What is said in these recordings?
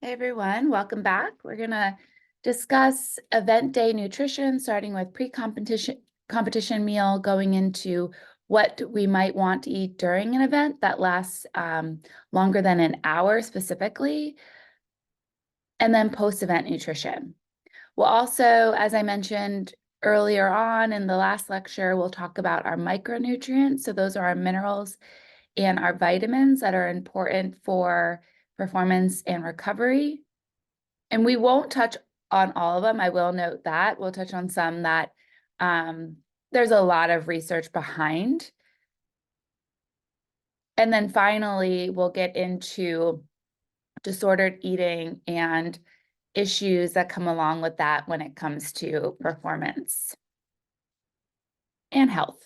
Hey everyone, welcome back. We're going to discuss event day nutrition, starting with pre-competition meal, going into what we might want to eat during an event that lasts longer than an hour specifically, and then post-event nutrition. We'll also, as I mentioned earlier on in the last lecture, we'll talk about our micronutrients. So those are our minerals and our vitamins that are important for performance and recovery. And we won't touch on all of them. I will note that. We'll touch on some that there's a lot of research behind. And then finally, we'll get into disordered eating and issues that come along with that when it comes to performance and health.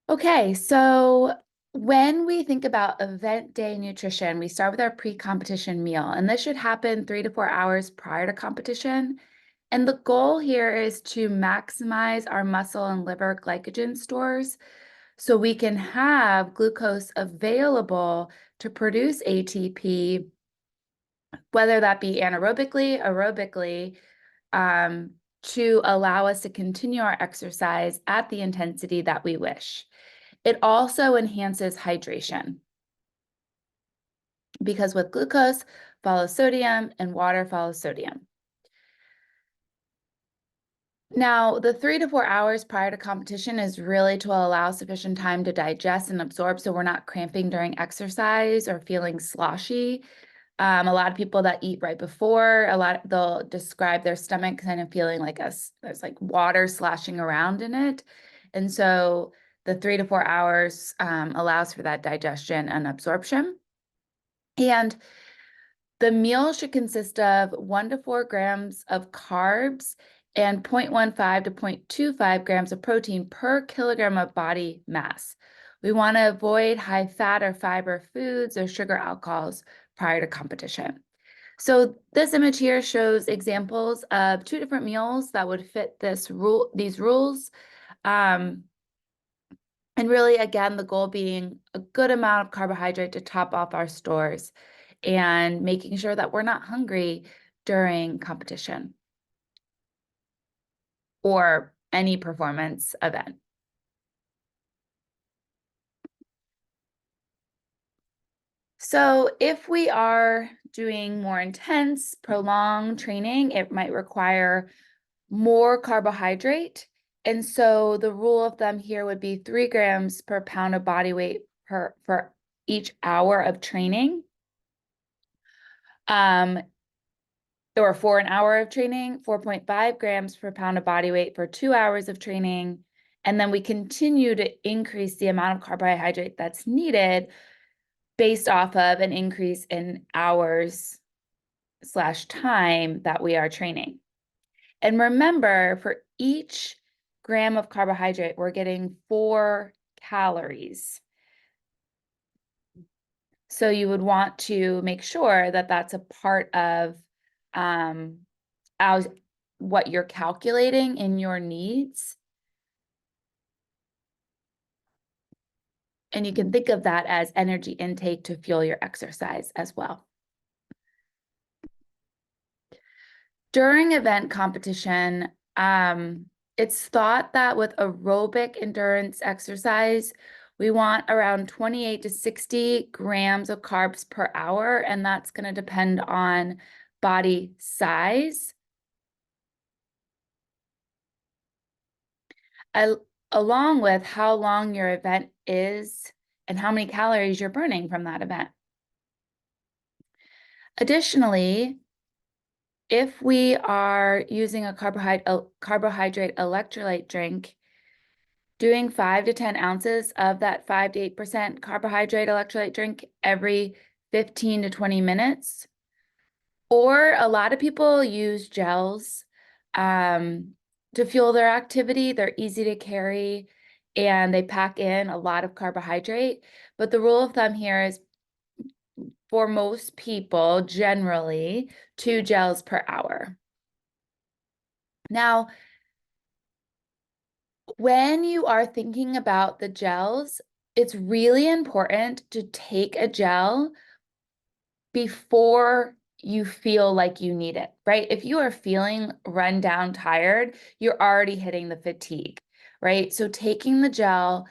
Okay, so when we think about event day nutrition, we start with our pre-competition meal, and this should happen 3 to 4 hours prior to competition. And the goal here is to maximize our muscle and liver glycogen stores so we can have glucose available to produce ATP, whether that be anaerobically, aerobically, to allow us to continue our exercise at the intensity that we wish. It also enhances hydration because with glucose follows sodium and water follows sodium. Now, the 3 to 4 hours prior to competition is really to allow sufficient time to digest and absorb so we're not cramping during exercise or feeling sloshy. A lot of people that eat right before, they'll describe their stomach kind of feeling like there's like water sloshing around in it. And so the 3 to 4 hours allows for that digestion and absorption. And the meal should consist of 1 to 4 grams of carbs and 0.15 to 0.25 grams of protein per kilogram of body mass. We want to avoid high fat or fiber foods or sugar alcohols prior to competition. So this image here shows examples of 2 different meals that would fit these rules. And really, again, the goal being a good amount of carbohydrate to top off our stores and making sure that we're not hungry during competition or any performance event. So if we are doing more intense, prolonged training, it might require more carbohydrate. And so the rule of thumb here would be 3 grams per pound of body weight for each hour of training. Or for an hour of training, 4.5 grams per pound of body weight for 2 hours of training. And then we continue to increase the amount of carbohydrate that's needed based off of an increase in hours/time that we are training. And remember, for each gram of carbohydrate, we're getting 4 calories. So you would want to make sure that that's a part of what you're calculating in your needs. And you can think of that as energy intake to fuel your exercise as well. During event competition, it's thought that with aerobic endurance exercise, we want around 28 to 60 grams of carbs per hour, and that's going to depend on body size. Along with how long your event is and how many calories you're burning from that event. Additionally, if we are using a carbohydrate electrolyte drink, doing 5 to 10 ounces of that 5 to 8% carbohydrate electrolyte drink every 15 to 20 minutes. Or a lot of people use gels to fuel their activity. They're easy to carry and they pack in a lot of carbohydrate. But the rule of thumb here is for most people, generally 2 gels per hour. Now, when you are thinking about the gels, it's really important to take a gel before you feel like you need it, right? If you are feeling run down, tired, you're already hitting the fatigue, right? So taking the gel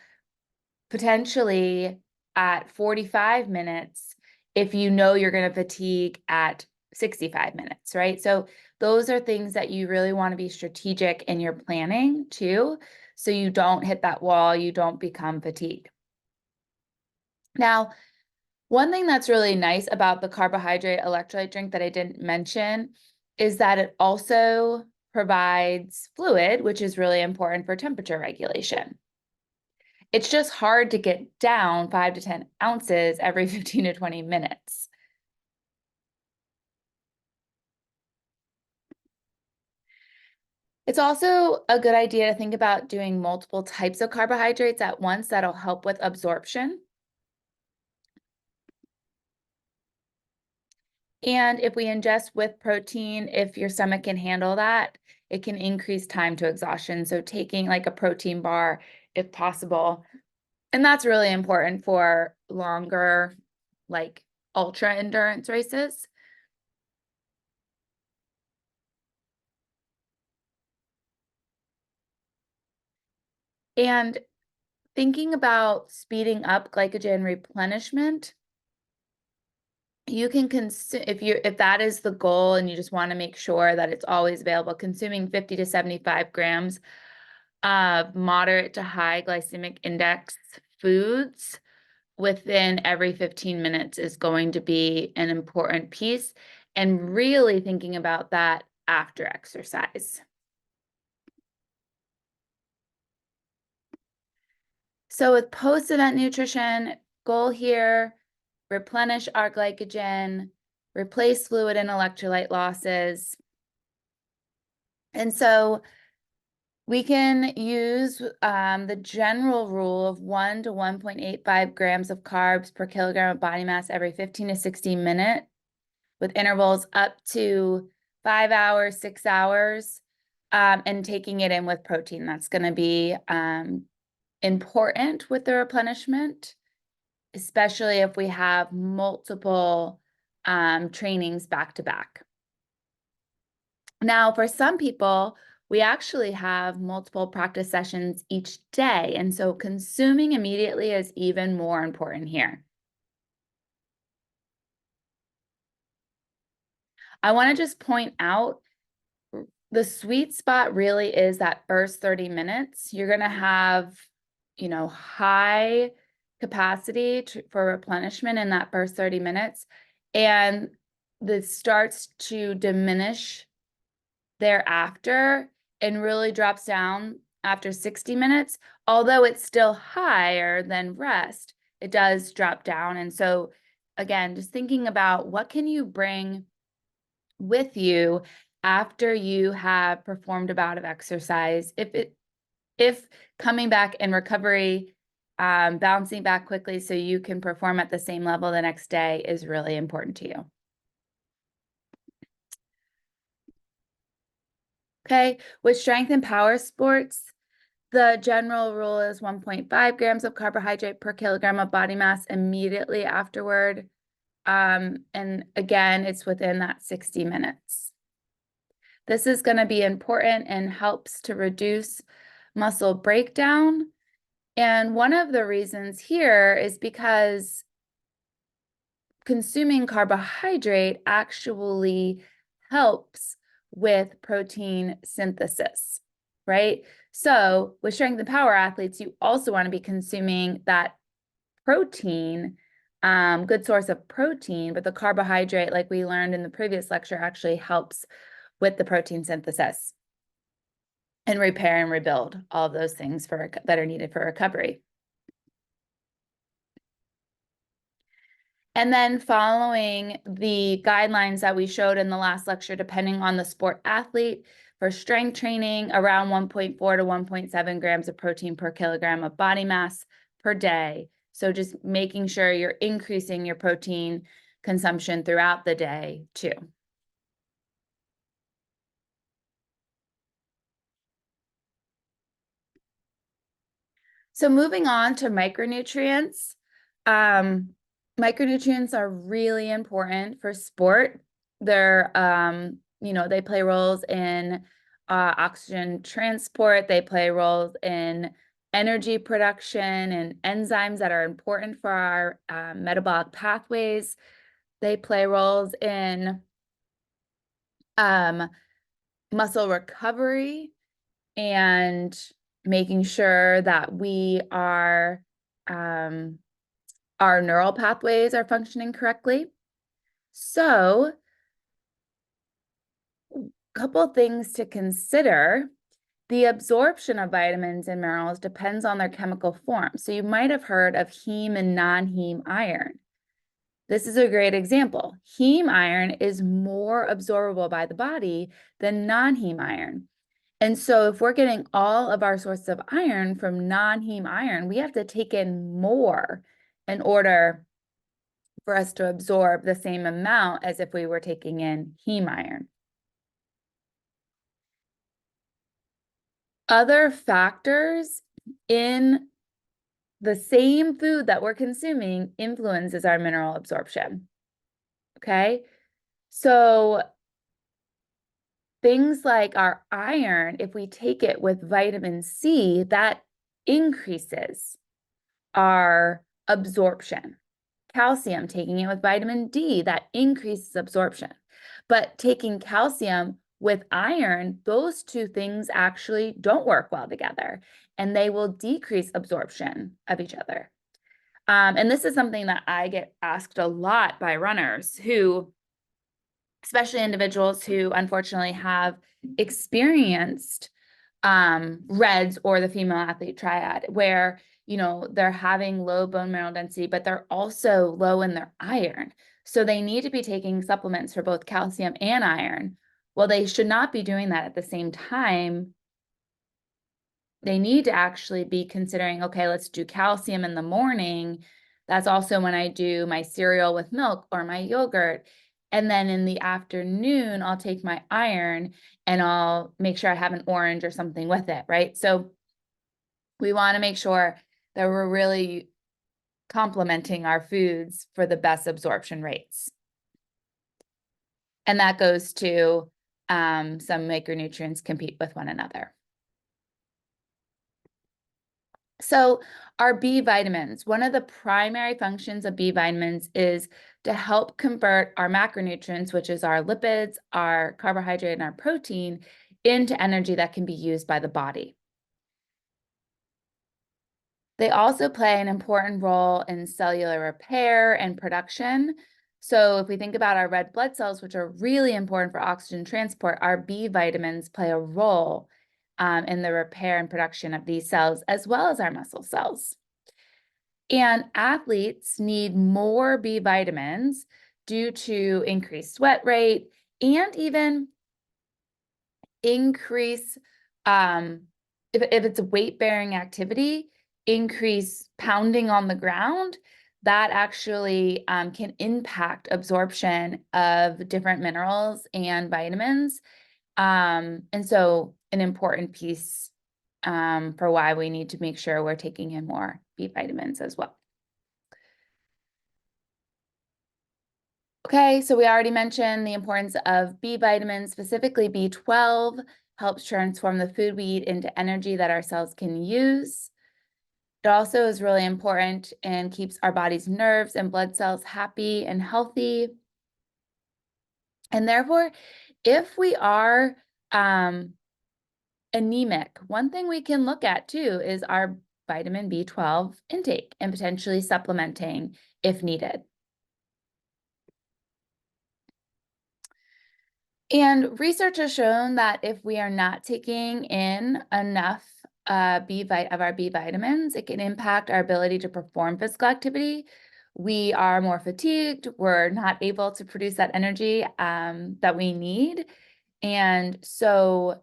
potentially at 45 minutes if you know you're going to fatigue at 65 minutes, right? So those are things that you really want to be strategic in your planning too, so you don't hit that wall, you don't become fatigued. Now, one thing that's really nice about the carbohydrate electrolyte drink that I didn't mention is that it also provides fluid, which is really important for temperature regulation. It's just hard to get down 5 to 10 ounces every 15 to 20 minutes. It's also a good idea to think about doing multiple types of carbohydrates at once. That'll help with absorption. And if we ingest with protein, if your stomach can handle that, it can increase time to exhaustion. So taking like a protein bar if possible. And that's really important for longer, like ultra endurance races. And thinking about speeding up glycogen replenishment, you can consume, if that is the goal and you just want to make sure that it's always available, consuming 50 to 75 grams of moderate to high glycemic index foods within every 15 minutes is going to be an important piece, and really thinking about that after exercise. So with post-event nutrition, goal here, replenish our glycogen, replace fluid and electrolyte losses. And so we can use the general rule of 1 to 1.85 grams of carbs per kilogram of body mass every 15 to 60 minutes, with intervals up to 5 hours, 6 hours, and taking it in with protein. That's going to be important with the replenishment, especially if we have multiple trainings back to back. Now, for some people, we actually have multiple practice sessions each day, and so consuming immediately is even more important here. I want to just point out the sweet spot really is that first 30 minutes. You're going to have, high capacity for replenishment in that first 30 minutes. And this starts to diminish thereafter and really drops down after 60 minutes. Although it's still higher than rest, it does drop down. And so again, just thinking about what can you bring with you after you have performed a bout of exercise. If coming back in recovery, bouncing back quickly so you can perform at the same level the next day is really important to you. Okay, with strength and power sports, the general rule is 1.5 grams of carbohydrate per kilogram of body mass immediately afterward. And again, it's within that 60 minutes. This is going to be important and helps to reduce muscle breakdown. And one of the reasons here is because consuming carbohydrate actually helps with protein synthesis, right? So with strength and power athletes, you also want to be consuming that protein, good source of protein, but the carbohydrate, like we learned in the previous lecture, actually helps with the protein synthesis and repair and rebuild, all of those things that are needed for recovery. And then following the guidelines that we showed in the last lecture, depending on the sport athlete, for strength training, around 1.4 to 1.7 grams of protein per kilogram of body mass per day. So just making sure you're increasing your protein consumption throughout the day too. So moving on to micronutrients. Micronutrients are really important for sport. They're, they play roles in oxygen transport. They play roles in energy production and enzymes that are important for our metabolic pathways. They play roles in muscle recovery and making sure that our neural pathways are functioning correctly. So, a couple things to consider. The absorption of vitamins and minerals depends on their chemical form. So you might have heard of heme and non-heme iron. This is a great example. Heme iron is more absorbable by the body than non-heme iron. And so if we're getting all of our sources of iron from non-heme iron, we have to take in more in order for us to absorb the same amount as if we were taking in heme iron. Other factors in the same food that we're consuming influences our mineral absorption. Okay, so things like our iron, if we take it with vitamin C, that increases our absorption. Calcium, taking it with vitamin D, that increases absorption. But taking calcium with iron, those two things actually don't work well together, and they will decrease absorption of each other. And this is something that I get asked a lot by runners who, especially individuals who unfortunately have experienced RED-S or the female athlete triad, where they're having low bone mineral density, but they're also low in their iron. So they need to be taking supplements for both calcium and iron. Well, they should not be doing that at the same time. They need to actually be considering, okay, let's do calcium in the morning. That's also when I do my cereal with milk or my yogurt. And then in the afternoon, I'll take my iron and I'll make sure I have an orange or something with it, right? So we want to make sure that we're really complementing our foods for the best absorption rates. And that goes to some micronutrients compete with one another. So our B vitamins, one of the primary functions of B vitamins is to help convert our macronutrients, which is our lipids, our carbohydrate, and our protein, into energy that can be used by the body. They also play an important role in cellular repair and production. So if we think about our red blood cells, which are really important for oxygen transport, our B vitamins play a role in the repair and production of these cells, as well as our muscle cells. And athletes need more B vitamins due to increased sweat rate and even increase, if it's a weight-bearing activity, increase pounding on the ground. That actually can impact absorption of different minerals and vitamins. And so an important piece for why we need to make sure we're taking in more B vitamins as well. Okay, so we already mentioned the importance of B vitamins, specifically B12, helps transform the food we eat into energy that our cells can use. It also is really important and keeps our body's nerves and blood cells happy and healthy. And therefore, if we are anemic, one thing we can look at too is our vitamin B12 intake and potentially supplementing if needed. And research has shown that if we are not taking in enough of our B vitamins, it can impact our ability to perform physical activity. We are more fatigued. We're not able to produce that energy that we need. And so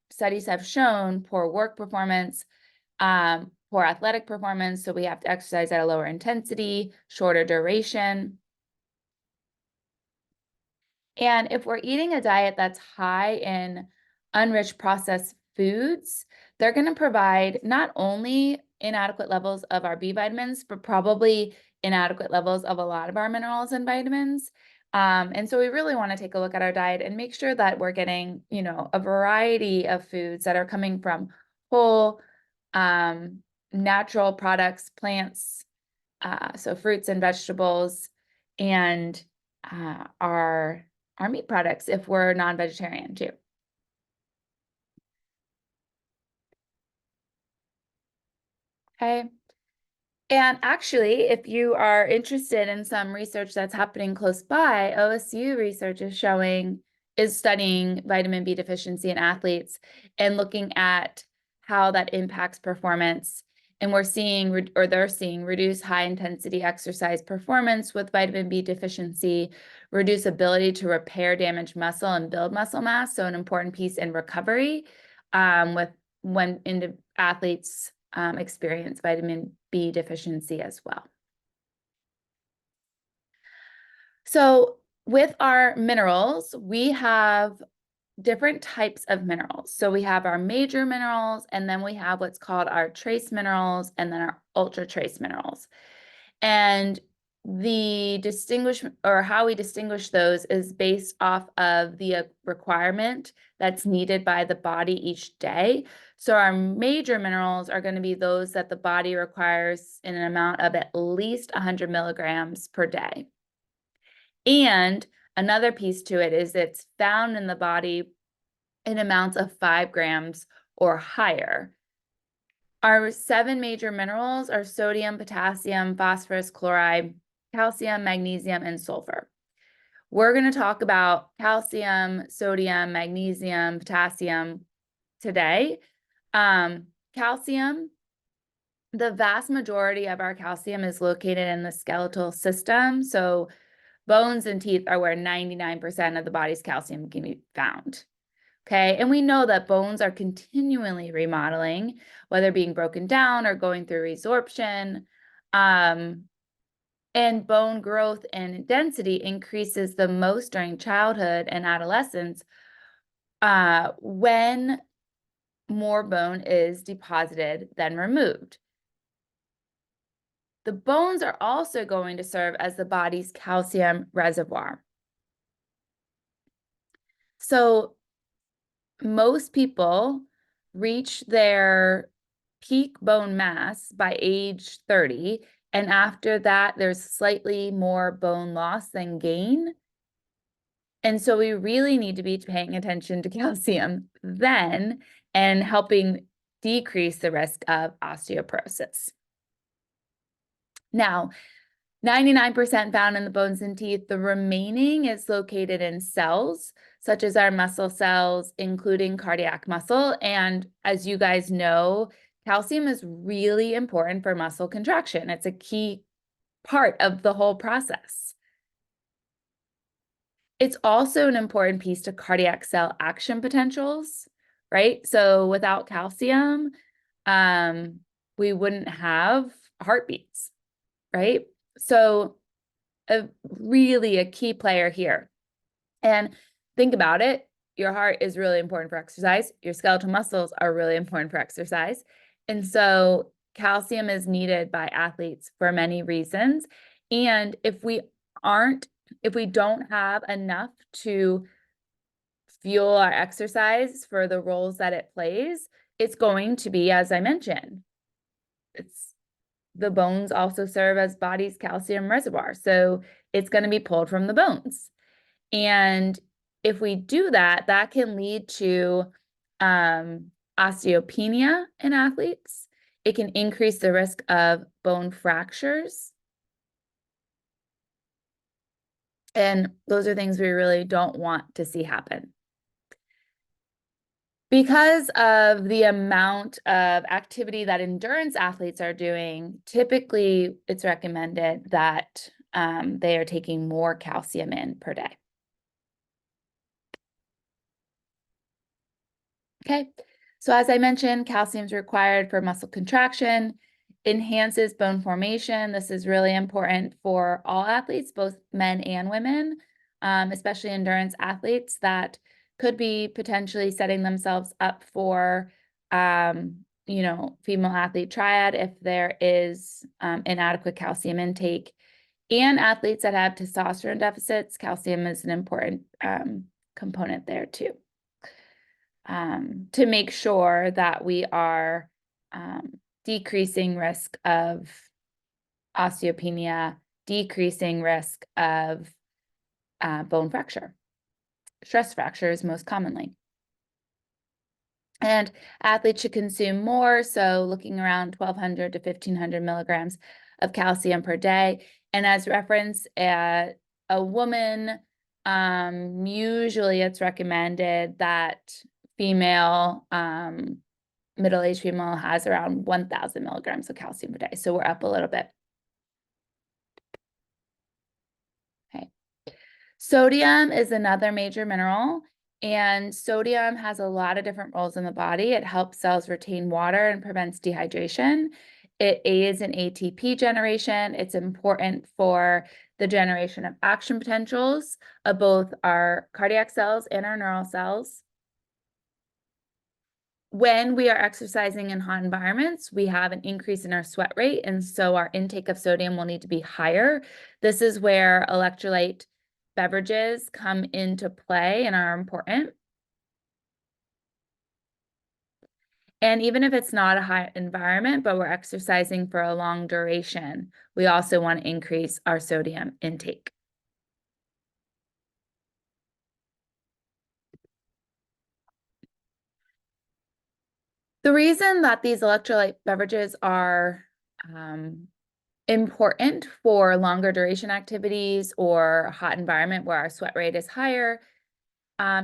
studies have shown poor work performance, poor athletic performance. So we have to exercise at a lower intensity, shorter duration. And if we're eating a diet that's high in unrich processed foods, they're going to provide not only inadequate levels of our B vitamins, but probably inadequate levels of a lot of our minerals and vitamins. And so we really want to take a look at our diet and make sure that we're getting, a variety of foods that are coming from whole, natural products, plants, so fruits and vegetables, and our meat products if we're non-vegetarian too. Okay. And actually, if you are interested in some research that's happening close by, OSU research is studying vitamin B deficiency in athletes and looking at how that impacts performance. And they're seeing reduced high intensity exercise performance with vitamin B deficiency, reduce ability to repair damaged muscle and build muscle mass. So an important piece in recovery when athletes experience vitamin B deficiency as well. So with our minerals, we have different types of minerals. So we have our major minerals, and then we have what's called our trace minerals, and then our ultra trace minerals. And the how we distinguish those is based off of the requirement that's needed by the body each day. So our major minerals are going to be those that the body requires in an amount of at least 100 milligrams per day. And another piece to it is it's found in the body in amounts of 5 grams or higher. Our 7 major minerals are sodium, potassium, phosphorus, chloride, calcium, magnesium, and sulfur. We're going to talk about calcium, sodium, magnesium, potassium today. Calcium, the vast majority of our calcium is located in the skeletal system. So bones and teeth are where 99% of the body's calcium can be found. Okay, and we know that bones are continually remodeling, whether being broken down or going through resorption. And bone growth and density increases the most during childhood and adolescence when more bone is deposited than removed. The bones are also going to serve as the body's calcium reservoir. So most people reach their peak bone mass by age 30, and after that, there's slightly more bone loss than gain. And so we really need to be paying attention to calcium then and helping decrease the risk of osteoporosis. Now, 99% found in the bones and teeth. The remaining is located in cells, such as our muscle cells, including cardiac muscle. And as you guys know, calcium is really important for muscle contraction. It's a key part of the whole process. It's also an important piece to cardiac cell action potentials, right? So without calcium, we wouldn't have heartbeats, right? So really a key player here. And think about it, your heart is really important for exercise. Your skeletal muscles are really important for exercise. And so calcium is needed by athletes for many reasons. And if we don't have enough to fuel our exercise for the roles that it plays, it's going to be, as I mentioned, the bones also serve as body's calcium reservoir. So it's going to be pulled from the bones. And if we do that, that can lead to osteopenia in athletes. It can increase the risk of bone fractures. And those are things we really don't want to see happen. Because of the amount of activity that endurance athletes are doing, typically it's recommended that they are taking more calcium in per day. Okay, so as I mentioned, calcium is required for muscle contraction, enhances bone formation. This is really important for all athletes, both men and women, especially endurance athletes that could be potentially setting themselves up for female athlete triad if there is inadequate calcium intake. And athletes that have testosterone deficits, calcium is an important component there too. To make sure that we are decreasing risk of osteopenia, decreasing risk of bone fracture, stress fractures most commonly. And athletes should consume more, so looking around 1,200 to 1,500 milligrams of calcium per day. And as reference, a woman, usually it's recommended that female, middle-aged female has around 1,000 milligrams of calcium per day. So we're up a little bit. Okay. Sodium is another major mineral. And sodium has a lot of different roles in the body. It helps cells retain water and prevents dehydration. It aids in ATP generation. It's important for the generation of action potentials of both our cardiac cells and our neural cells. When we are exercising in hot environments, we have an increase in our sweat rate, and so our intake of sodium will need to be higher. This is where electrolyte beverages come into play and are important. And even if it's not a high environment, but we're exercising for a long duration, we also want to increase our sodium intake. The reason that these electrolyte beverages are important for longer duration activities or a hot environment where our sweat rate is higher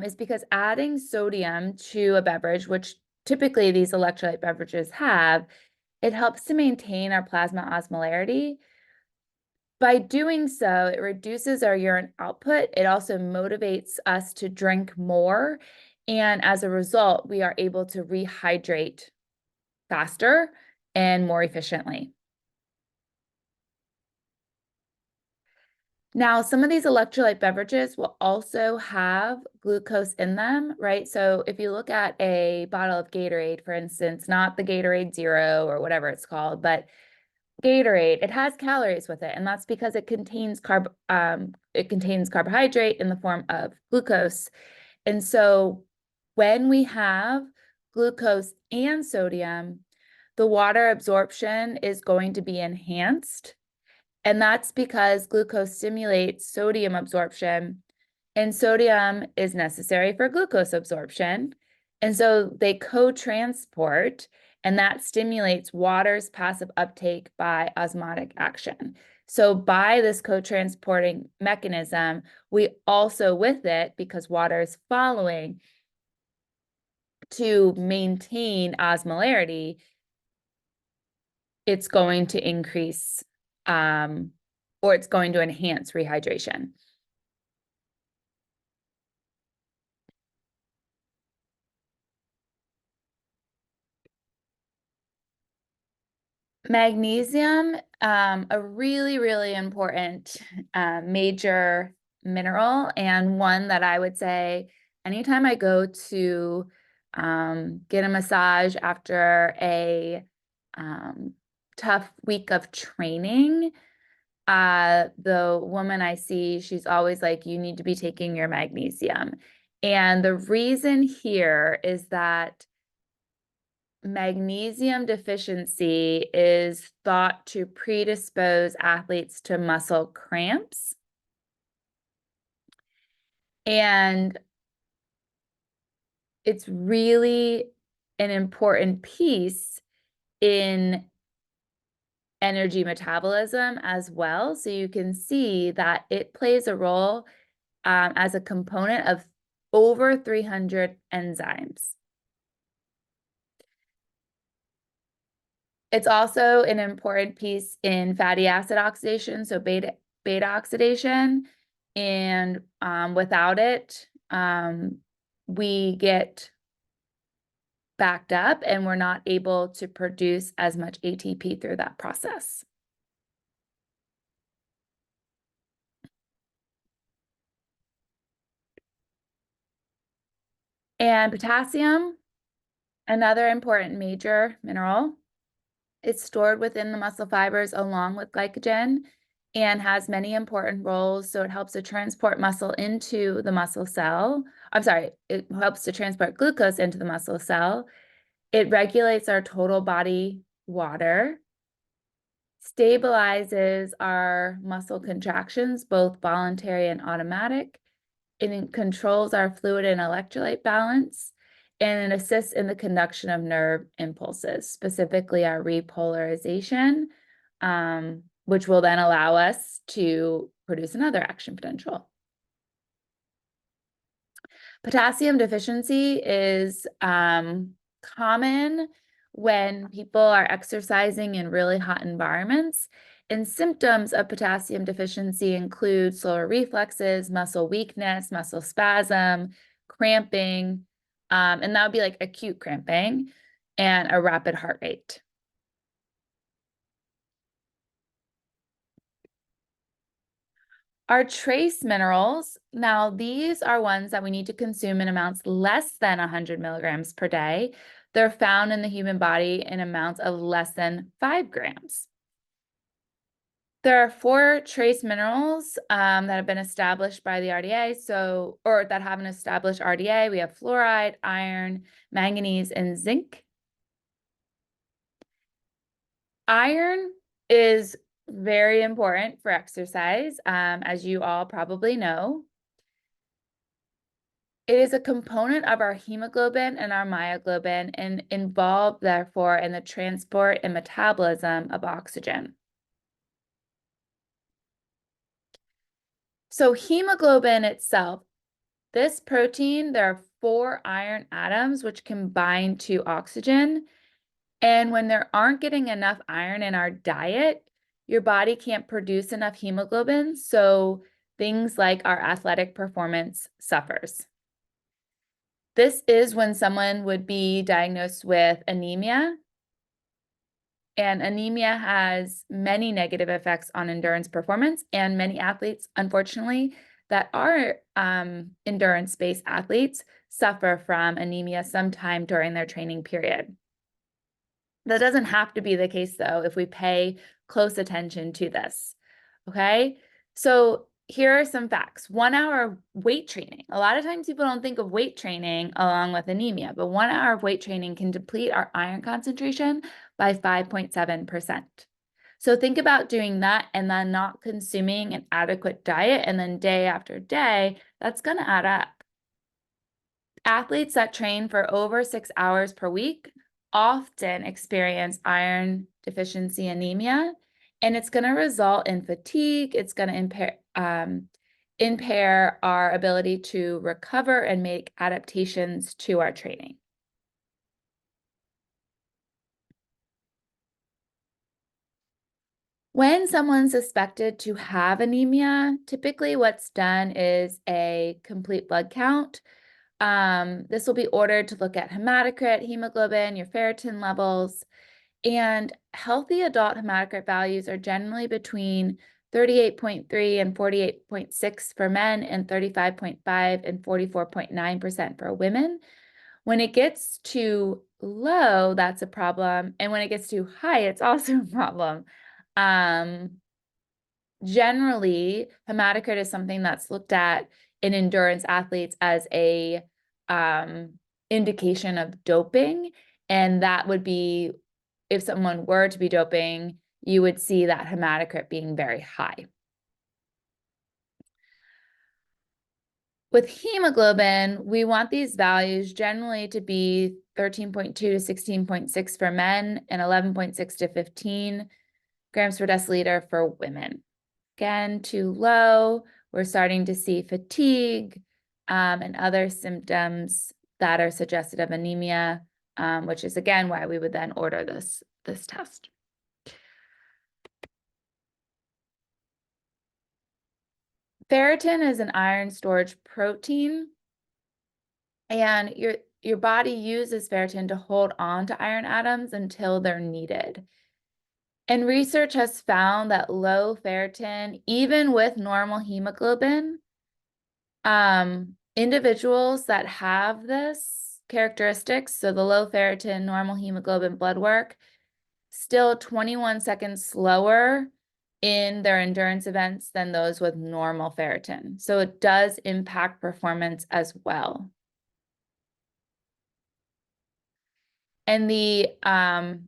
is because adding sodium to a beverage, which typically these electrolyte beverages have, it helps to maintain our plasma osmolarity. By doing so, it reduces our urine output. It also motivates us to drink more. And as a result, we are able to rehydrate faster and more efficiently. Now, some of these electrolyte beverages will also have glucose in them, right? So if you look at a bottle of Gatorade, for instance, not the Gatorade Zero or whatever it's called, but Gatorade, it has calories with it, and that's because it contains carbohydrate in the form of glucose. And so when we have glucose and sodium, the water absorption is going to be enhanced. And that's because glucose stimulates sodium absorption, and sodium is necessary for glucose absorption. And so they co-transport, and that stimulates water's passive uptake by osmotic action. So by this co-transporting mechanism, we also with it, because water is following to maintain osmolarity, it's going to increase or it's going to enhance rehydration. Magnesium, a really, really important major mineral, and one that I would say anytime I go to get a massage after a tough week of training, the woman I see, she's always like, you need to be taking your magnesium. And the reason here is that magnesium deficiency is thought to predispose athletes to muscle cramps. And it's really an important piece in energy metabolism as well. So you can see that it plays a role as a component of over 300 enzymes. It's also an important piece in fatty acid oxidation, so beta oxidation. And without it, we get backed up and we're not able to produce as much ATP through that process. And potassium, Another important major mineral. It's stored within the muscle fibers along with glycogen and has many important roles. So it helps to transport muscle into the muscle cell. I'm sorry, it helps to transport glucose into the muscle cell. It regulates our total body water, stabilizes our muscle contractions, both voluntary and automatic. It controls our fluid and electrolyte balance, and it assists in the conduction of nerve impulses, specifically our repolarization, which will then allow us to produce another action potential. Potassium deficiency is common when people are exercising in really hot environments. And symptoms of potassium deficiency include slower reflexes, muscle weakness, muscle spasm, cramping, and that would be like acute cramping, and a rapid heart rate. Our trace minerals, now these are ones that we need to consume in amounts less than 100 milligrams per day. They're found in the human body in amounts of less than 5 grams. There are 4 trace minerals that have been established by the RDA, or that have an established RDA. We have fluoride, iron, manganese, and zinc. Iron is very important for exercise, as you all probably know. It is a component of our hemoglobin and our myoglobin and involved, therefore, in the transport and metabolism of oxygen. So hemoglobin itself, this protein, there are 4 iron atoms which combine to oxygen. And when there aren't getting enough iron in our diet, your body can't produce enough hemoglobin. So things like our athletic performance suffers. This is when someone would be diagnosed with anemia. And anemia has many negative effects on endurance performance. And many athletes, unfortunately, that are endurance-based athletes suffer from anemia sometime during their training period. That doesn't have to be the case, though, if we pay close attention to this, okay? So here are some facts. 1 hour of weight training. A lot of times people don't think of weight training along with anemia, but 1 hour of weight training can deplete our iron concentration by 5.7%. So think about doing that and then not consuming an adequate diet, and then day after day, that's going to add up. Athletes that train for over 6 hours per week often experience iron deficiency anemia, and it's going to result in fatigue. It's going to impair our ability to recover and make adaptations to our training. When someone's suspected to have anemia, typically what's done is a complete blood count. This will be ordered to look at hematocrit, hemoglobin, your ferritin levels, and healthy adult hematocrit values are generally between 38.3 and 48.6 for men and 35.5 and 44.9% for women. When it gets too low, that's a problem. And when it gets too high, it's also a problem. Generally, hematocrit is something that's looked at in endurance athletes as a indication of doping, and that would be, if someone were to be doping, you would see that hematocrit being very high. With hemoglobin, we want these values generally to be 13.2 to 16.6 for men and 11.6 to 15 grams per deciliter for women. Again, too low, we're starting to see fatigue and other symptoms that are suggestive of anemia, which is again why we would then order this test. Ferritin is an iron storage protein, and your body uses ferritin to hold on to iron atoms until they're needed. And research has found that low ferritin, even with normal hemoglobin, individuals that have this characteristics, so the low ferritin, normal hemoglobin blood work, still 21 seconds slower in their endurance events than those with normal ferritin. So it does impact performance as well. And an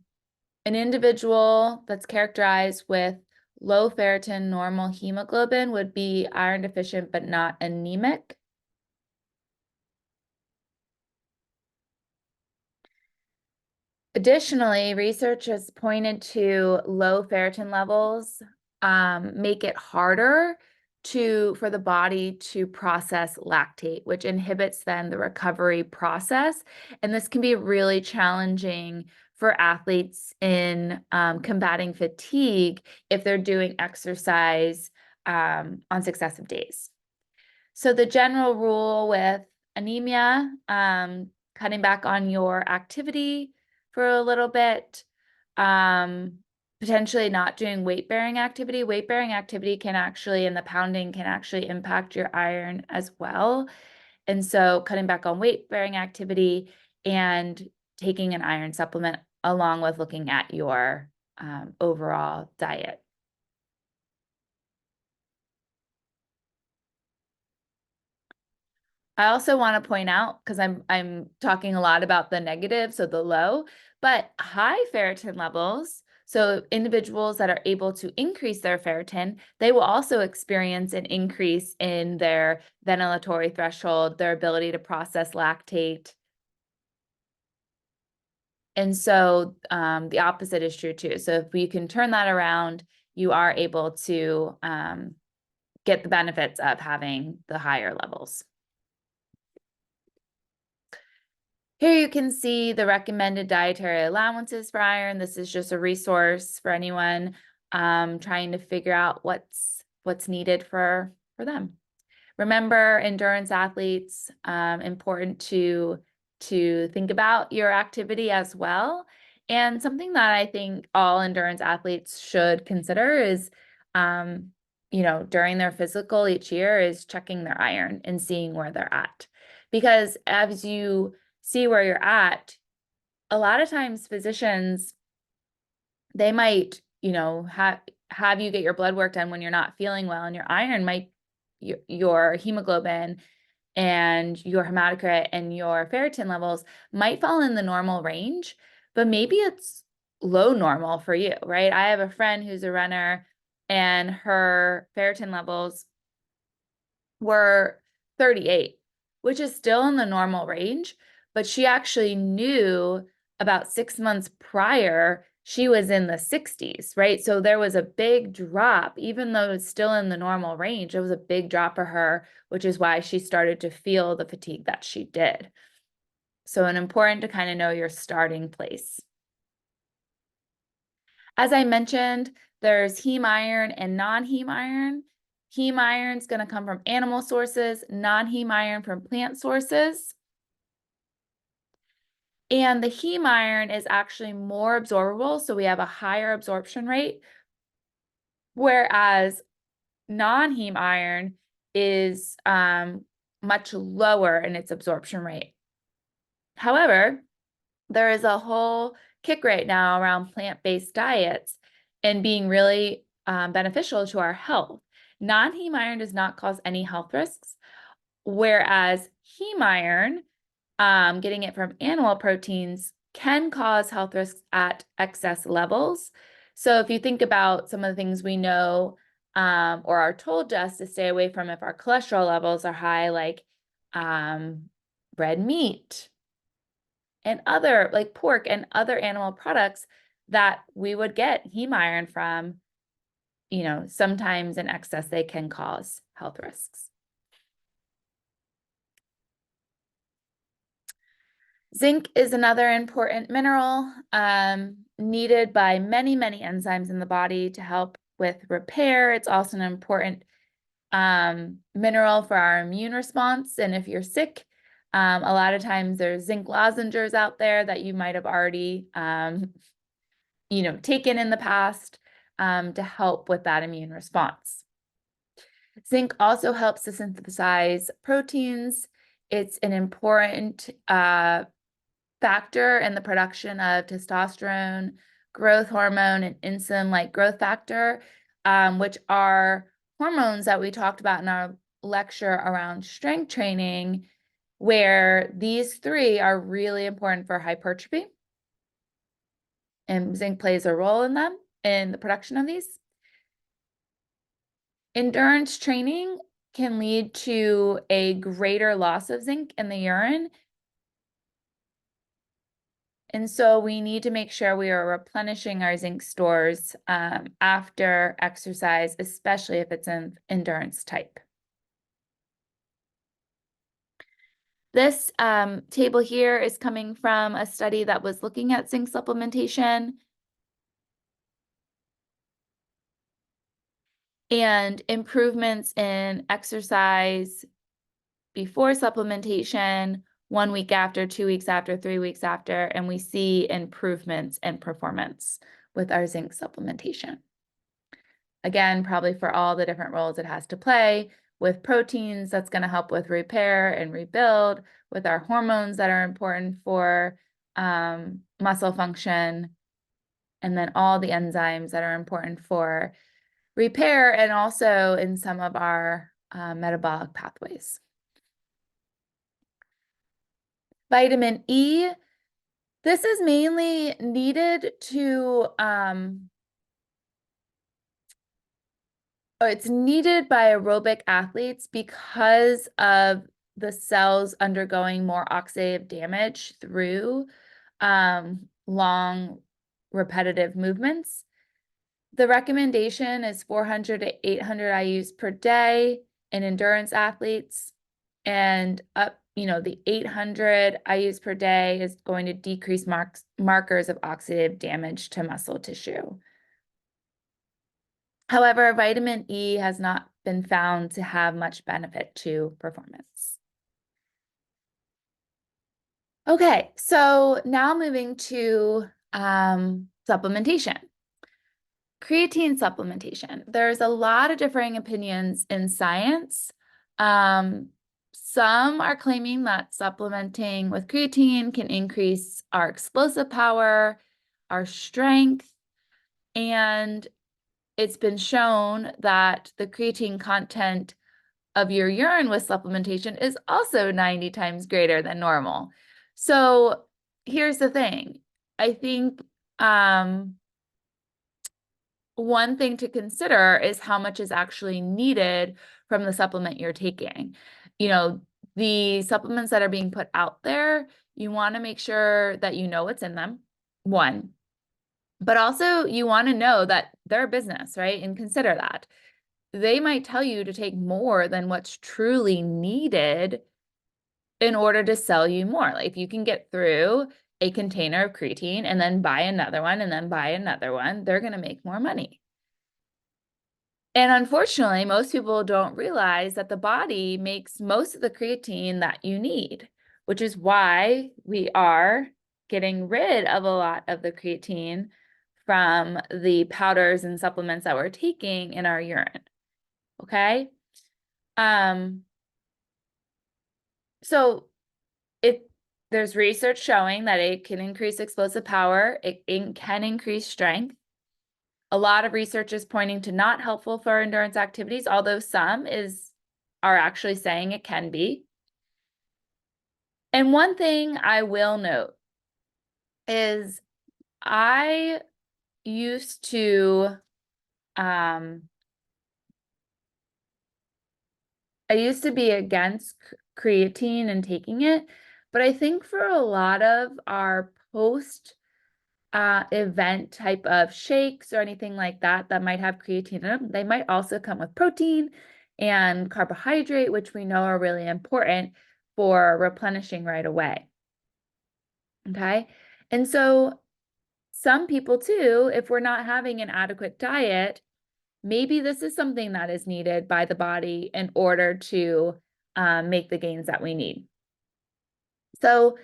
individual that's characterized with low ferritin, normal hemoglobin would be iron deficient but not anemic. Additionally, research has pointed to low ferritin levels make it harder for the body to process lactate, which inhibits then the recovery process. And this can be really challenging for athletes in combating fatigue if they're doing exercise on successive days. So the general rule with anemia, cutting back on your activity for a little bit, potentially not doing weight-bearing activity. Weight-bearing activity can actually, and the pounding can actually impact your iron as well. And so cutting back on weight-bearing activity and taking an iron supplement along with looking at your overall diet. I also want to point out, because I'm talking a lot about the negative, so the low, but high ferritin levels, so individuals that are able to increase their ferritin, they will also experience an increase in their ventilatory threshold, their ability to process lactate. And so the opposite is true too. So if we can turn that around, you are able to get the benefits of having the higher levels. Here you can see the recommended dietary allowances for iron. This is just a resource for anyone trying to figure out what's needed for them. Remember, endurance athletes, important to think about your activity as well. And something that I think all endurance athletes should consider is, during their physical each year is checking their iron and seeing where they're at. Because as you see where you're at, a lot of times physicians, they might, have you get your blood work done when you're not feeling well, and your iron might, your hemoglobin and your hematocrit and your ferritin levels might fall in the normal range, but maybe it's low normal for you, right? I have a friend who's a runner and her ferritin levels were 38, which is still in the normal range, but she actually knew about 6 months prior she was in the 60s, right? So there was a big drop, even though it's still in the normal range, it was a big drop for her, which is why she started to feel the fatigue that she did. So it's important to kind of know your starting place. As I mentioned, there's heme iron and non-heme iron. Heme iron is going to come from animal sources, non-heme iron from plant sources. And the heme iron is actually more absorbable, so we have a higher absorption rate, whereas non-heme iron is much lower in its absorption rate. However, there is a whole kick right now around plant-based diets and being really beneficial to our health. Non-heme iron does not cause any health risks, whereas heme iron, getting it from animal proteins, can cause health risks at excess levels. So if you think about some of the things we know or are told just to stay away from if our cholesterol levels are high, like red meat and other, like pork and other animal products that we would get heme iron from, sometimes in excess, they can cause health risks. Zinc is another important mineral needed by many, many enzymes in the body to help with repair. It's also an important mineral for our immune response. And if you're sick, a lot of times there's zinc lozenges out there that you might have already, taken in the past to help with that immune response. Zinc also helps to synthesize proteins It's an important factor in the production of testosterone, growth hormone, and insulin-like growth factor, which are hormones that we talked about in our lecture around strength training, where these three are really important for hypertrophy. And zinc plays a role in them, in the production of these. Endurance training can lead to a greater loss of zinc in the urine. And so we need to make sure we are replenishing our zinc stores after exercise, especially if it's an endurance type. This table here is coming from a study that was looking at zinc supplementation. And improvements in exercise before supplementation, 1 week after, 2 weeks after, 3 weeks after, and we see improvements in performance with our zinc supplementation. Again, probably for all the different roles it has to play. With proteins, that's going to help with repair and rebuild, with our hormones that are important for muscle function, and then all the enzymes that are important for repair, and also in some of our metabolic pathways. Vitamin E, this is mainly needed to, it's needed by aerobic athletes because of the cells undergoing more oxidative damage through long repetitive movements. The recommendation is 400 to 800 IUs per day in endurance athletes, and up, the 800 IUs per day is going to decrease markers of oxidative damage to muscle tissue. However, vitamin E has not been found to have much benefit to performance. Okay, so now moving to supplementation. Creatine supplementation. There's a lot of differing opinions in science. Some are claiming that supplementing with creatine can increase our explosive power, our strength, and it's been shown that the creatine content of your urine with supplementation is also 90 times greater than normal. So here's the thing. I think one thing to consider is how much is actually needed from the supplement you're taking. The supplements that are being put out there, you want to make sure that you know what's in them, one. But also you want to know that they're a business, right? And consider that. They might tell you to take more than what's truly needed in order to sell you more. Like if you can get through a container of creatine and then buy another one and then buy another one, they're going to make more money. And unfortunately, most people don't realize that the body makes most of the creatine that you need, which is why we are getting rid of a lot of the creatine from the powders and supplements that we're taking in our urine. Okay? So there's research showing that it can increase explosive power, it can increase strength. A lot of research is pointing to not helpful for endurance activities, although some are actually saying it can be. And one thing I will note is I used to be against creatine and taking it, but I think for a lot of our post event type of shakes or anything like that might have creatine in them, they might also come with protein and carbohydrate, which we know are really important for replenishing right away. Okay, and so some people too, if we're not having an adequate diet, maybe this is something that is needed by the body in order to make the gains that we need. So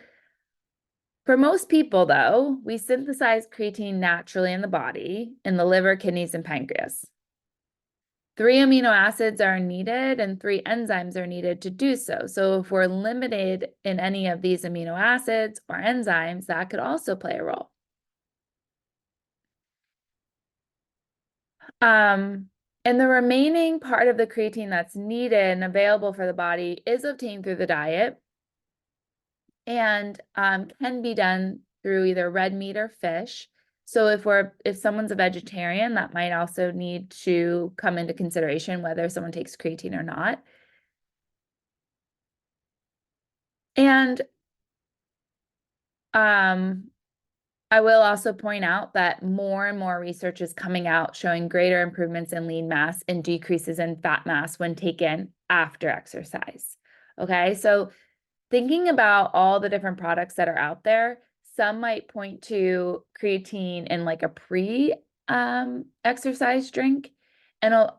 for most people, though, we synthesize creatine naturally in the body, in the liver, kidneys, and pancreas. 3 amino acids are needed and 3 enzymes are needed to do so. So if we're limited in any of these amino acids or enzymes, that could also play a role. And the remaining part of the creatine that's needed and available for the body is obtained through the diet and can be done through either red meat or fish. So if someone's a vegetarian, that might also need to come into consideration whether someone takes creatine or not. And I will also point out that more and more research is coming out showing greater improvements in lean mass and decreases in fat mass when taken after exercise. Okay, so thinking about all the different products that are out there, some might point to creatine in like a exercise drink. And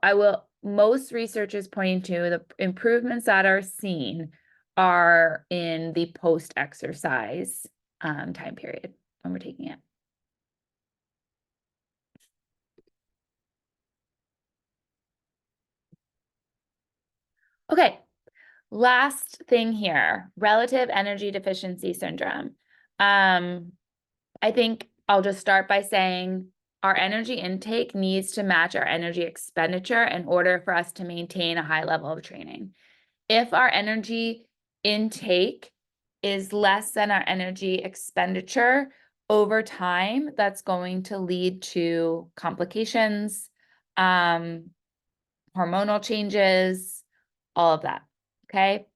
most research is pointing to the improvements that are seen are in the post-exercise time period when we're taking it. Okay, last thing here, relative energy deficiency syndrome. I think I'll just start by saying our energy intake needs to match our energy expenditure in order for us to maintain a high level of training. If our energy intake is less than our energy expenditure over time, that's going to lead to complications, hormonal changes, all of that, okay?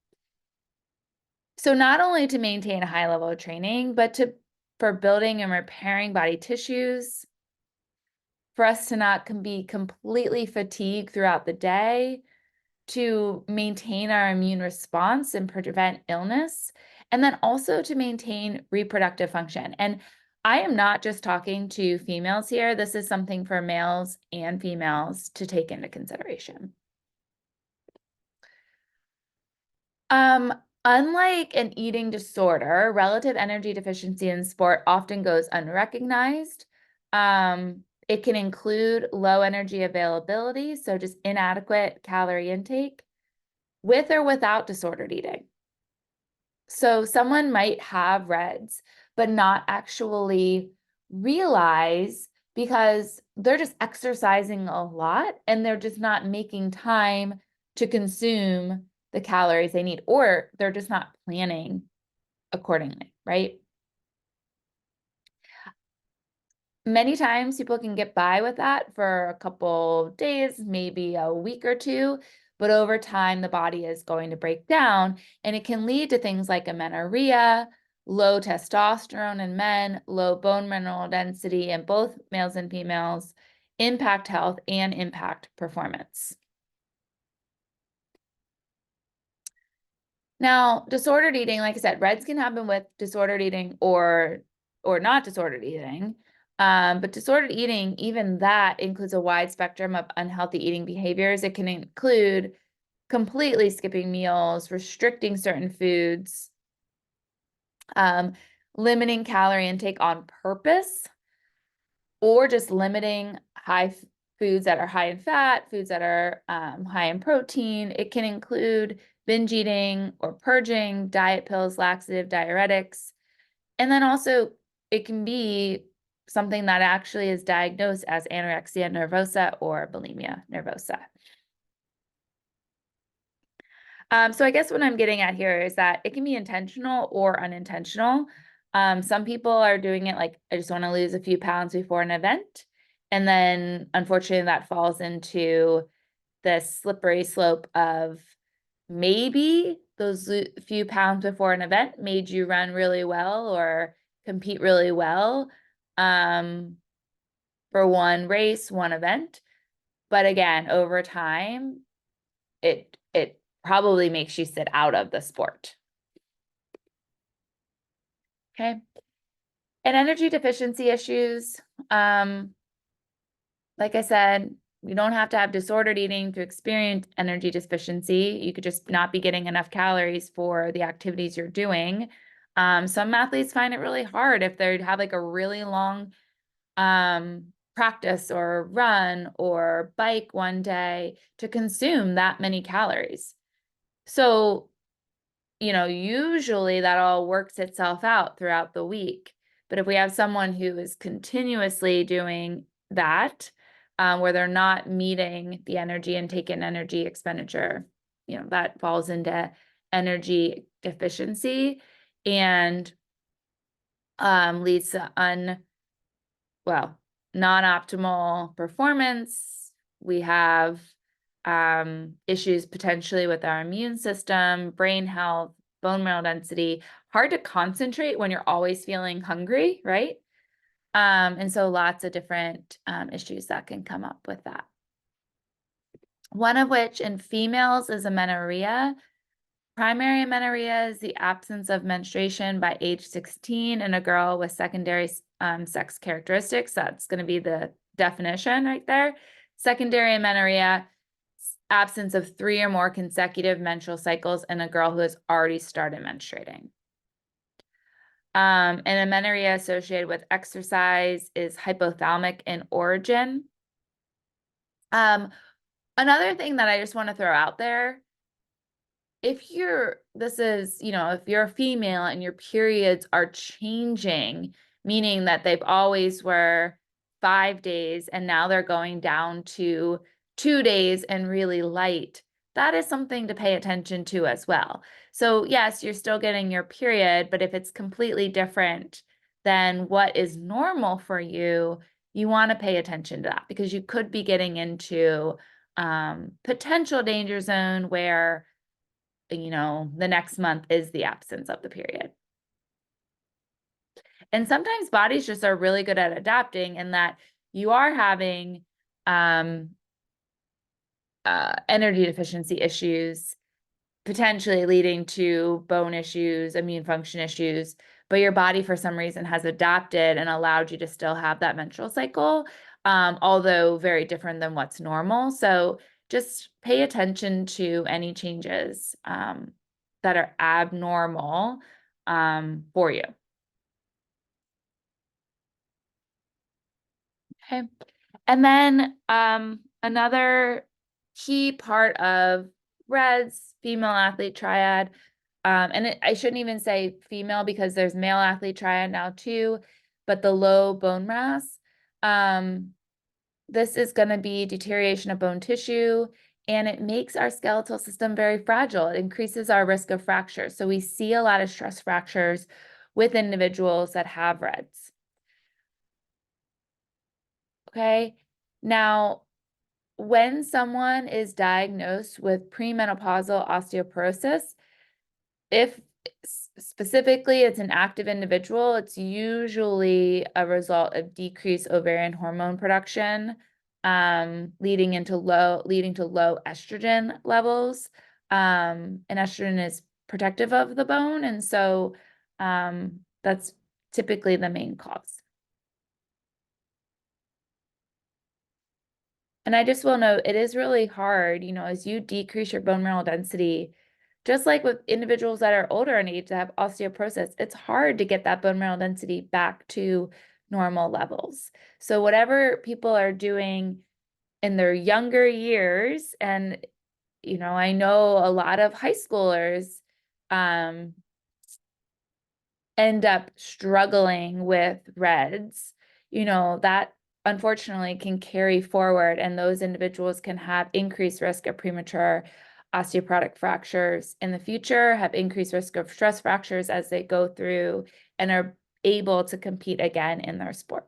So not only to maintain a high level of training, but for building and repairing body tissues, for us to not be completely fatigued throughout the day, to maintain our immune response and prevent illness, and then also to maintain reproductive function. And I am not just talking to females here. This is something for males and females to take into consideration. Unlike an eating disorder, relative energy deficiency in sport often goes unrecognized. It can include low energy availability, so just inadequate calorie intake, with or without disordered eating. So someone might have RED-S, but not actually realize because they're just exercising a lot and they're just not making time to consume the calories they need, or they're just not planning accordingly, right? Many times people can get by with that for a couple days, maybe a week or two, but over time the body is going to break down and it can lead to things like amenorrhea, low testosterone in men, low bone mineral density in both males and females, impact health and impact performance. Now, disordered eating, like I said, RED-S can happen with disordered eating or not disordered eating. But disordered eating, even that includes a wide spectrum of unhealthy eating behaviors. It can include completely skipping meals, restricting certain foods, limiting calorie intake on purpose, or just limiting foods that are high in fat, foods that are high in protein. It can include binge eating or purging, diet pills, laxative, diuretics. And then also it can be something that actually is diagnosed as anorexia nervosa or bulimia nervosa. So I guess what I'm getting at here is that it can be intentional or unintentional. Some people are doing it like, I just want to lose a few pounds before an event. And then unfortunately that falls into this slippery slope of maybe those few pounds before an event made you run really well or compete really well for one race, one event. But again, over time, it probably makes you sit out of the sport. Okay. And energy deficiency issues, like I said, you don't have to have disordered eating to experience energy deficiency. You could just not be getting enough calories for the activities you're doing. Some athletes find it really hard if they have like a really long practice or run or bike one day to consume that many calories. So, usually that all works itself out throughout the week. But if we have someone who is continuously doing that, where they're not meeting the energy intake and energy expenditure, that falls into energy deficiency and leads to non-optimal performance. We have issues potentially with our immune system, brain health, bone mineral density, hard to concentrate when you're always feeling hungry, right? And so lots of different issues that can come up with that. One of which in females is amenorrhea. Primary amenorrhea is the absence of menstruation by age 16 in a girl with secondary sex characteristics. That's going to be the definition right there. Secondary amenorrhea, absence of 3 or more consecutive menstrual cycles in a girl who has already started menstruating. And amenorrhea associated with exercise is hypothalamic in origin. Another thing that I just want to throw out there, if you're a female and your periods are changing, meaning that they've always were 5 days and now they're going down to 2 days and really light, that is something to pay attention to as well. So yes, you're still getting your period, but if it's completely different than what is normal for you, you want to pay attention to that because you could be getting into potential danger zone where the next month is the absence of the period. And sometimes bodies just are really good at adapting in that you are having energy deficiency issues, potentially leading to bone issues, immune function issues, but your body for some reason has adapted and allowed you to still have that menstrual cycle, although very different than what's normal. So just pay attention to any changes that are abnormal for you. Okay. And then another key part of RED-S, female athlete triad, and I shouldn't even say female because there's male athlete triad now too, but the low bone mass. This is going to be deterioration of bone tissue, and it makes our skeletal system very fragile. It increases our risk of fracture. So we see a lot of stress fractures with individuals that have RED-S. Okay, now when someone is diagnosed with premenopausal osteoporosis, if specifically it's an active individual, it's usually a result of decreased ovarian hormone production, leading to low estrogen levels. And estrogen is protective of the bone, and so that's typically the main cause. And I just will note, it is really hard, as you decrease your bone mineral density, just like with individuals that are older in age that have osteoporosis, it's hard to get that bone mineral density back to normal levels. So whatever people are doing in their younger years, and, I know a lot of high schoolers end up struggling with RED-S, that unfortunately can carry forward, and those individuals can have increased risk of premature osteoporotic fractures in the future, have increased risk of stress fractures as they go through and are able to compete again in their sport.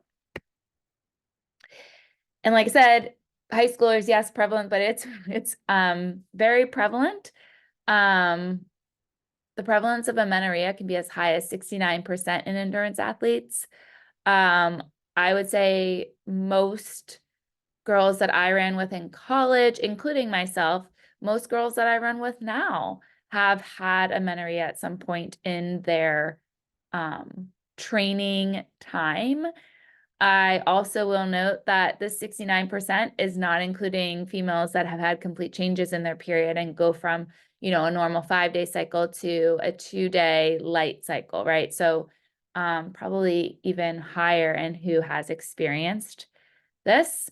And like I said, high schoolers, yes, prevalent, but it's very prevalent. The prevalence of amenorrhea can be as high as 69% in endurance athletes. I would say most girls that I ran with in college, including myself, most girls that I run with now have had amenorrhea at some point in their training time. I also will note that this 69% is not including females that have had complete changes in their period and go from, a normal 5-day cycle to a 2-day light cycle, right? So probably even higher and who has experienced this.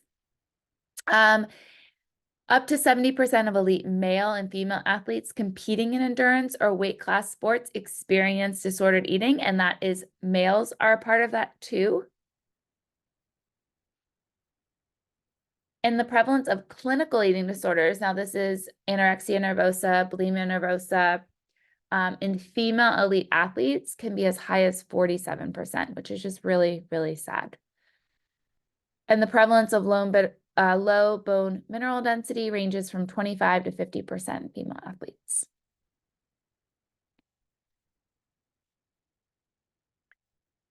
Up to 70% of elite male and female athletes competing in endurance or weight class sports experience disordered eating, and that is males are a part of that too. And the prevalence of clinical eating disorders, now this is anorexia nervosa, bulimia nervosa, in female elite athletes can be as high as 47%, which is just really, really sad. And the prevalence of low bone mineral density ranges from 25 to 50% in female athletes.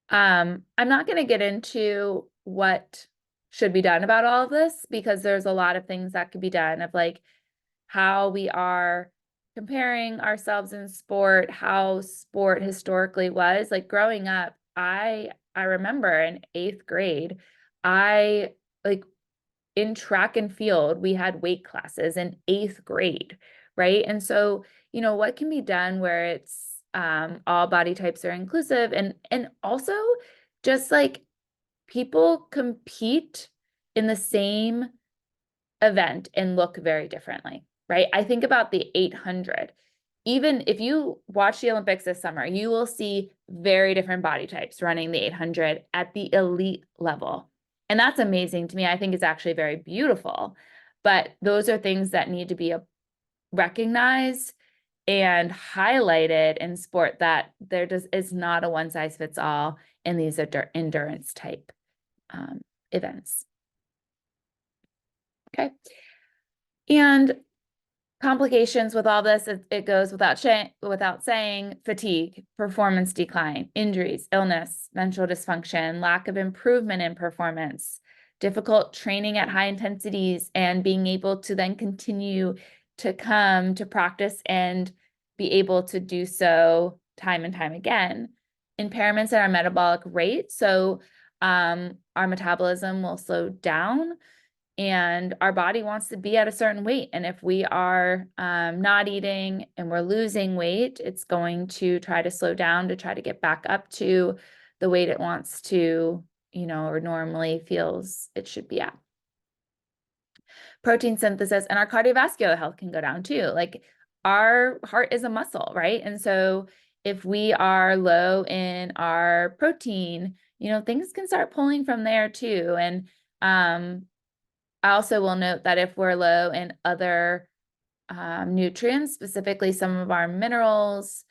I'm not going to get into what should be done about all of this because there's a lot of things that could be done of like how we are comparing ourselves in sport, how sport historically was. Like growing up, I remember in 8th grade, I like in track and field, we had weight classes in 8th grade, right? And so, what can be done where it's all body types are inclusive and also just like people compete in the same event and look very differently, right? I think about the 800. Even if you watch the Olympics this summer, you will see very different body types running the 800 at the elite level. And that's amazing to me. I think it's actually very beautiful. But those are things that need to be recognized and highlighted in sport, that there is not a one size fits all in these endurance type events. Okay. And complications with all this, it goes without saying, fatigue, performance decline, injuries, illness, mental dysfunction, lack of improvement in performance, difficult training at high intensities, and being able to then continue to come to practice and be able to do so time and time again. Impairments in our metabolic rate, so our metabolism will slow down, and our body wants to be at a certain weight. And if we are not eating and we're losing weight, it's going to try to slow down to try to get back up to the weight it wants to, or normally feels it should be at. Protein synthesis and our cardiovascular health can go down too. Like our heart is a muscle, right? And so if we are low in our protein, things can start pulling from there too. And I also will note that if we're low in other nutrients, specifically some of our minerals,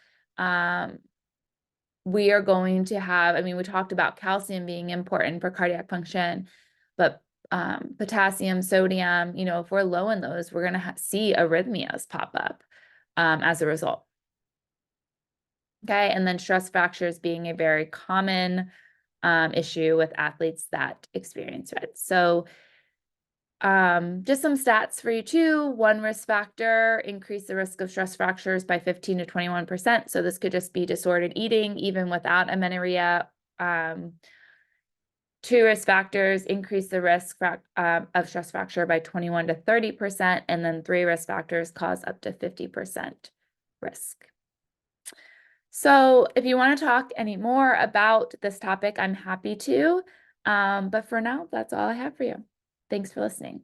we are going to have, we talked about calcium being important for cardiac function, but potassium, sodium, if we're low in those, we're going to see arrhythmias pop up as a result. Okay, and then stress fractures being a very common issue with athletes that experience it. So just some stats for you too. One risk factor, increase the risk of stress fractures by 15 to 21%. So this could just be disordered eating, even without amenorrhea. 2 risk factors, increase the risk of stress fracture by 21 to 30%. And then 3 risk factors cause up to 50% risk. So if you want to talk any more about this topic, I'm happy to. But for now, that's all I have for you. Thanks for listening.